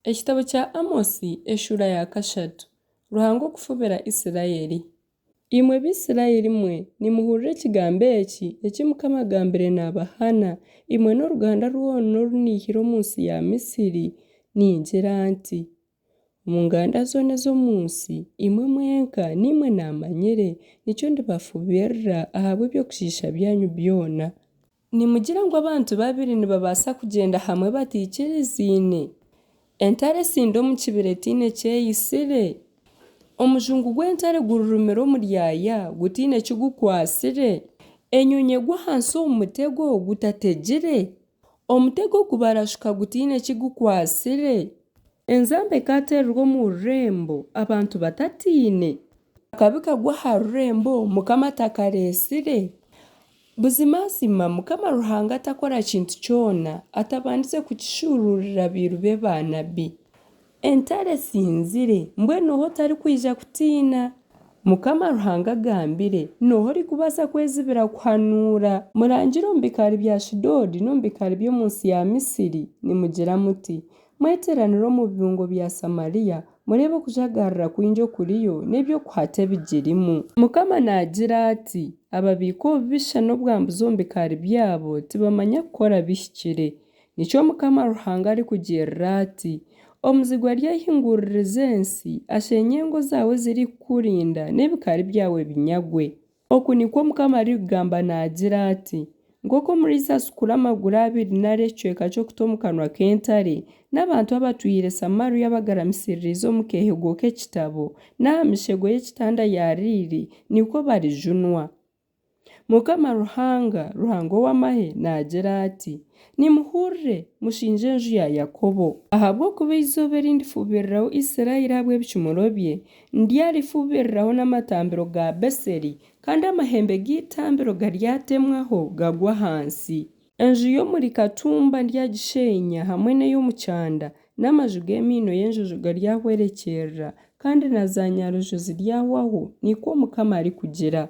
Ekitabo kya Amosi eshura ya kashatu Ruhanga okufubira Isirayeli. Imwe Bisirayeli mwe nimuhurira ekigambo eki Mukama agambire n'Abahana imwe n'oruganda rwona oruniihire omu nsi ya Misiri ningira nti omu nganda zoona ez'omu nsi imwe mwenka nimwe naamanyire nikyo ndibafubirira ahabw'ebyokushiisha byanyu byona. Nimugira ngu abantu babiri nibabaasa kugyenda hamwe batiikiriziine? Entare esinde omu kibira etiine kyeyisire? Omujungu gw'entare gururumira omu ryaya gutiine eki gukwasire? Enyonyi egwa ahansi omu mutego gutategire? Omutego gubarashuka gutiine eki gukwasire? Enzamba ekateererwa omu rurembo abantu batatiine? Akabi kagwa aha rurembo Mukama takareesire? Buzima Mukama Ruhanga atakora kintu kyona atabandize kukishuururira abiiru be baanabi. Entare esinzire mbwenu oho tarikwija kutiina? Mukama Ruhanga agambire nooho orikubaasa kwezibira kuhanuura murangire omu bikaari bya Shidodi n'omu bikaari by'omu nsi ya Misiri nimugira muti mweteeranire omu bibungo bya Samariya murebe okujagarira kwingi okuriyo n'eby'okuhata ebigirimu. Mukama naagira ati ababiika obubisha n'obwambuzi omu bikaari byabo tibamanya kukora bihikire. Nikyo Mukama Ruhanga arikugirira ati omuzigwa aryehinguririza ensi asheenye engo zaawe zirikukurinda n'ebikaari byawe binyagwe. Oku nikwo Mukama arikugamba naagira ati nk'oku omuriisa asukura amaguru abiri nari ekicweka ky'okuta omu kanwa k'entare n'abantu abatwire Samariya bagaramisiririze omu keehego k'ekitabo n'aha mishego y'ekitanda yaariire nikwo barijunwa. Mukama Ruhanga ow'amahe naagira ati nimuhurire mushinje enju ya Yakobo ahabw'okuba izooba erindifubiriraho Isirayeli ahabw'ebicumuro bye ndyarifubiriraho n'amatambiro ga Beseri kandi amahembe g'itambiro garyatemwaho gagwa ahansi. Enju y'omuri katumba ndyagisheenya hamwe n'ey'omu kyanda n'amaju g'emiino y'enjojo garyahwerekyerera kandi na za nyarujo ziryahwaho nikwo Mukama arikugira.